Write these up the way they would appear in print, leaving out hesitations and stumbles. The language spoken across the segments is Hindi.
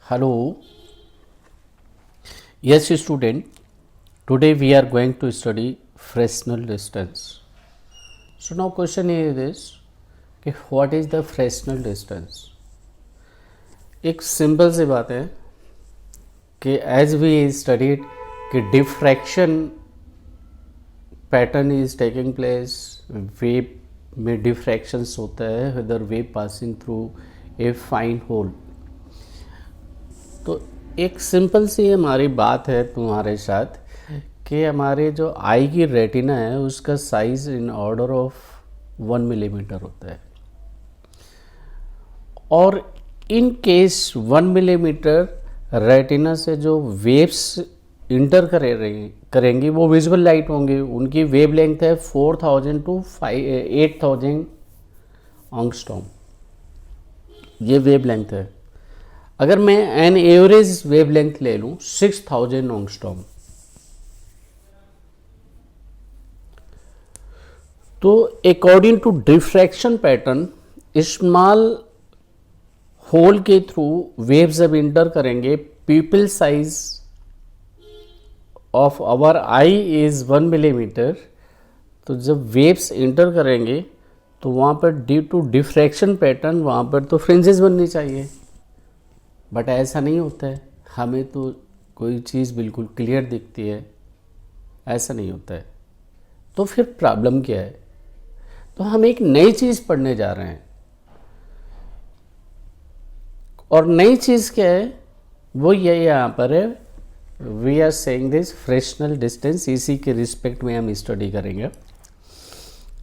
Hello. Yes, student. Today we are going to study Fresnel distance. So now question is this: कि what is the Fresnel distance? एक सिंपल सी बात है कि as we studied कि diffraction pattern is taking place, wave में diffractions होता है whether wave passing through a fine hole. तो एक सिंपल सी हमारी बात है तुम्हारे साथ कि हमारे जो आई की रेटिना है उसका size in order of 1 millimetre होता है और इन केस 1 मिलीमीटर रेटिना से जो वेव्स इंटर करेंगी वो विजिबल लाइट होंगी। उनकी वेव लेंथ है 4000 टू 8000 एंगस्ट्रॉम, ये वेव लेंथ है। अगर मैं एन एवरेज वेव लेंथ ले लूं 6000 एंगस्ट्रॉम, तो according to diffraction pattern small hole के थ्रू वेव्स जब इंटर करेंगे, pupil size of our eye is 1 millimetre, तो जब वेव्स इंटर करेंगे तो वहाँ पर ड्यू टू डिफ्रैक्शन पैटर्न वहाँ पर तो फ्रिंजेस बननी चाहिए, बट ऐसा नहीं होता है। हमें तो कोई चीज़ बिल्कुल क्लियर दिखती है, ऐसा नहीं होता है। तो फिर प्रॉब्लम क्या है? तो हम एक नई चीज़ पढ़ने जा रहे हैं और नई चीज़ क्या है वो ये यहाँ पर है। We are saying this Fresnel distance, इसी के रिस्पेक्ट में हम स्टडी करेंगे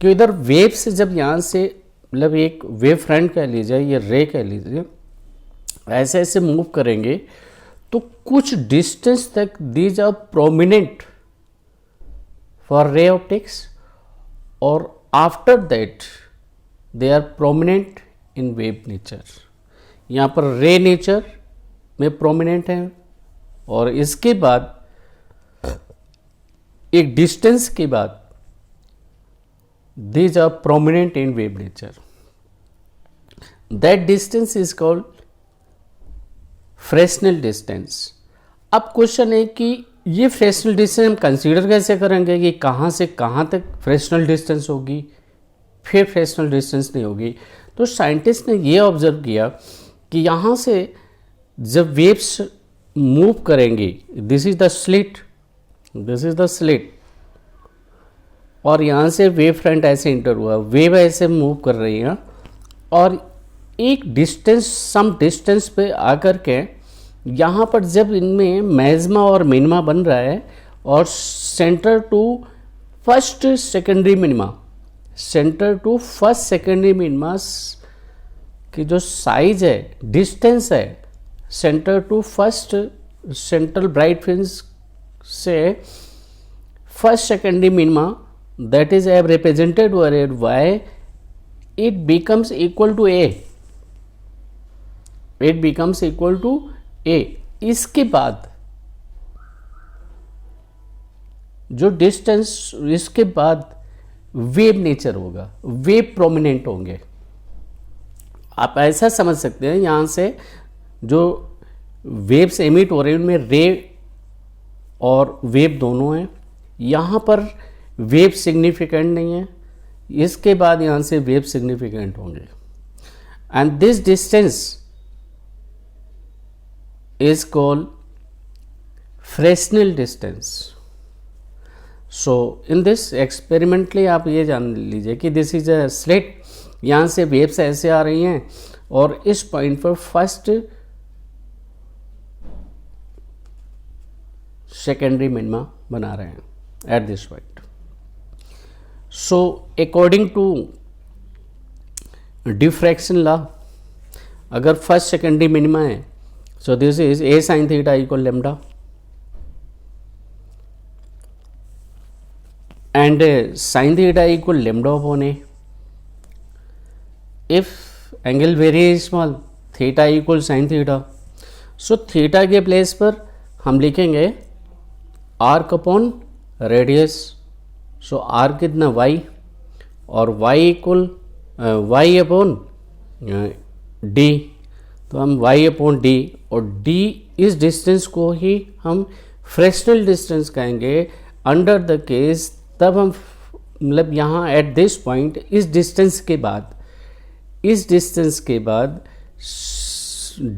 कि इधर वेव से जब यहाँ से मतलब एक वेव फ्रंट कह लीजिए या रे कह लीजिए, ऐसे ऐसे मूव करेंगे तो कुछ डिस्टेंस तक these are prominent for ray optics और after that they are prominent in wave nature. यहाँ पर रे नेचर में प्रोमिनेंट है और इसके बाद एक डिस्टेंस के बाद these are prominent in wave nature. That distance is called Fresnel distance. अब क्वेश्चन है कि ये फ्रेस्नेल डिस्टेंस हम कंसीडर कैसे करेंगे कि कहाँ से कहाँ तक फ्रेस्नेल डिस्टेंस होगी, फिर फ्रेस्नेल डिस्टेंस नहीं होगी। तो साइंटिस्ट ने ये ऑब्जर्व किया कि यहाँ से जब वेव्स मूव करेंगी, this is the slit, this is the slit, और यहाँ से वेव फ्रंट ऐसे इंटर हुआ, वेव ऐसे मूव कर रही है और एक डिस्टेंस सम डिस्टेंस पे आकर के यहाँ पर जब इनमें मैग्मा और मिनिमा बन रहा है और centre to first secondary minima, centre to first secondary minima की जो साइज है, डिस्टेंस है centre to first central bright fringe से first secondary minima, that is I have represented Y it becomes equal to a, it becomes equal to a। इसके बाद जो डिस्टेंस, इसके बाद वेव नेचर होगा, वेव प्रोमिनेंट होंगे। आप ऐसा समझ सकते हैं यहाँ से जो वेव्स एमिट हो रहे हैं उनमें रे और वेव दोनों हैं। यहाँ पर वेव सिग्निफिकेंट नहीं है, इसके बाद यहाँ से वेव सिग्निफिकेंट होंगे and this distance is called Fresnel distance. So in this experimentally आप ये जान लीजिए कि दिस इज अ स्लिट, यहाँ से वेव्स ऐसे आ रही हैं और इस पॉइंट पर फर्स्ट सेकेंडरी मिनिमा बना रहे हैं at this point. So according to diffraction law, अगर फर्स्ट सेकेंडरी मिनिमा है so this is a sin theta equal lambda and sin theta equal lambda upon a। If angle very small theta equal sin theta, so theta के प्लेस पर हम लिखेंगे arc upon radius. So R कितना y और y equal y upon d, तो हम y अपॉन डी, और d इस डिस्टेंस को ही हम फ्रैक्शनल डिस्टेंस कहेंगे अंडर द केस, तब हम मतलब यहाँ एट दिस पॉइंट इस डिस्टेंस के बाद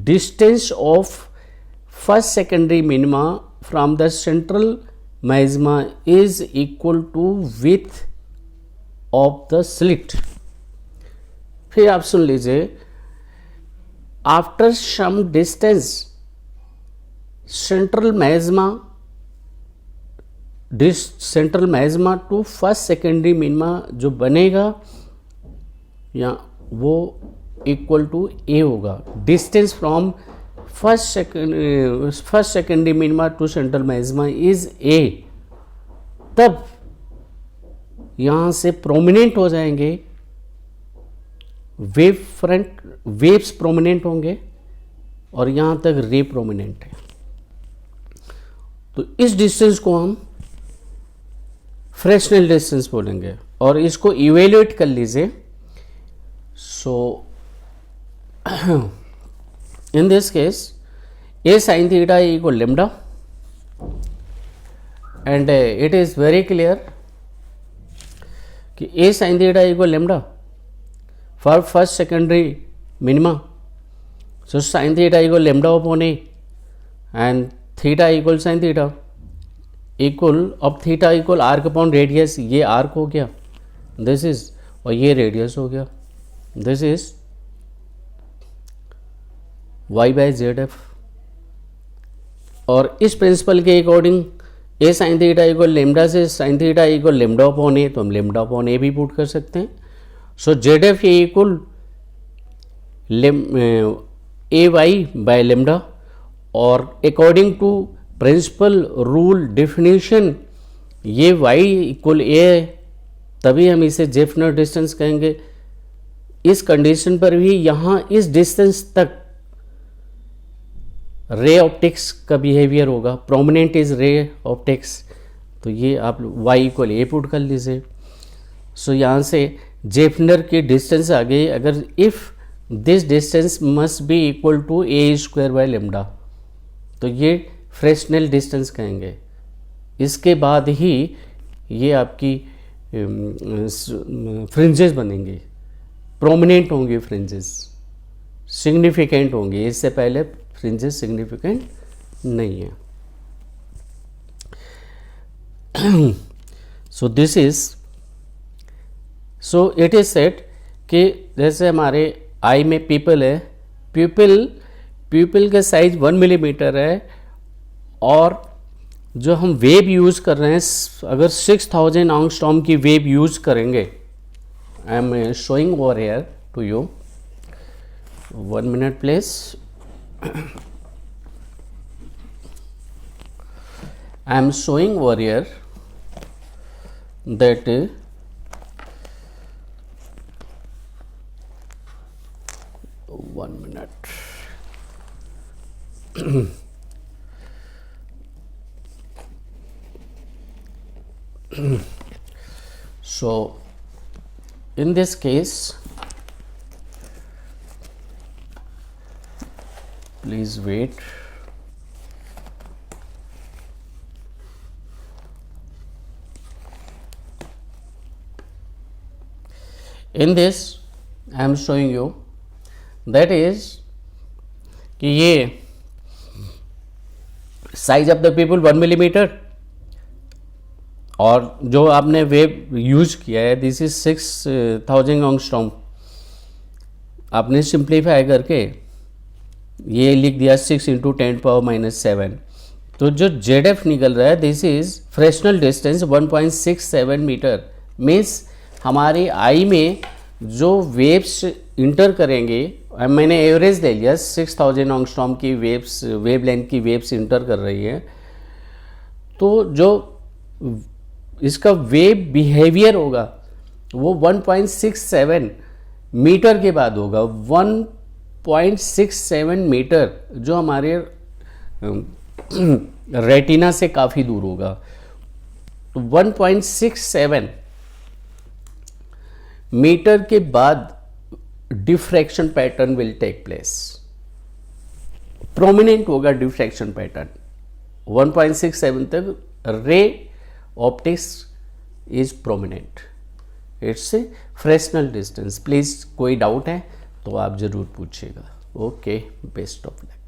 distance of first secondary minima from the central maxima is equal to width of the slit. फिर आप सुन लीजिए, after some distance central maxima to first secondary minima जो बनेगा या वो इक्वल टू ए होगा। Distance from first secondary minima to central maxima is a, तब यहां से प्रोमिनेंट हो जाएंगे वेव फ्रंट, वेव्स प्रोमिनेंट होंगे और यहां तक रे प्रोमिनेंट है। तो इस डिस्टेंस को हम फ्रैक्शनल डिस्टेंस बोलेंगे और इसको इवेल्युएट कर लीजिए। So in this case a sin theta equal lambda, and it is very clear कि a sin theta equal lambda for first secondary minima, so sin theta equal lambda upon a and theta equal sin theta equal, अब theta equal arc upon radius, ये arc हो गया this is, और ये radius हो गया this is y by zf। और इस प्रिंसिपल के according a sine theta equal lambda से sine theta equal lambda upon a, तो हम लेमडा अपॉन ए भी पुट कर सकते हैं। So Z F A equal A Y by lambda, और according to principle rule definition ये वाई इक्वल ए है, तभी हम इसे डेफिनेट डिस्टेंस कहेंगे। इस कंडीशन पर भी यहाँ इस डिस्टेंस तक रे ऑप्टिक्स का बिहेवियर होगा, प्रोमिनेंट इज रे ऑप्टिक्स, तो ये आप y इक्वल ए पुट कर लीजिए। सो यहाँ से जेफनर की डिस्टेंस आ गई, अगर if this distance must be equal to a square by lambda, तो ये फ्रैक्शनल डिस्टेंस कहेंगे। इसके बाद ही ये आपकी फ्रिंजेस बनेंगी, प्रोमिनेंट होंगी फ्रिंजेस, सिग्निफिकेंट होंगी, इससे पहले फ्रिंजेस सिग्निफिकेंट नहीं है। So this is, so it is set कि जैसे हमारे आई में पीपल है, पीपल का साइज 1 मिलीमीटर है, और जो हम वेव यूज़ कर रहे हैं, अगर 6000 एंगस्ट्रॉम की वेव यूज़ करेंगे, I am showing over here to you, 1 minute please. I am showing over here that one minute so in this case please wait. In this I am showing you that is कि ये size of the people 1 millimetre, और जो आपने वेव यूज किया है दिस इज 6000 एंगस्ट्रॉम, आपने सिंप्लीफाई करके ये लिख दिया 6 × 10⁻⁻⁷। तो जो जेड एफ निकल रहा है this is fractional distance 1.67 metre. Means हमारी आई में जो वेव्स इंटर करेंगे, मैंने एवरेज ले लिया 6000 एंगस्ट्रॉम की वेव्स, वेवलेंथ की वेव्स इंटर कर रही है, तो जो इसका वेव बिहेवियर होगा वो 1.67 मीटर के बाद होगा। 1.67 मीटर जो हमारे रेटिना से काफ़ी दूर होगा, तो 1.67 मीटर के बाद diffraction pattern will take place. Prominent होगा डिफ्रैक्शन पैटर्न। 1.67 तक ray optics is prominent, it's a Fresnel distance. Please कोई डाउट है तो आप ज़रूर पूछिएगा। Okay, best of luck.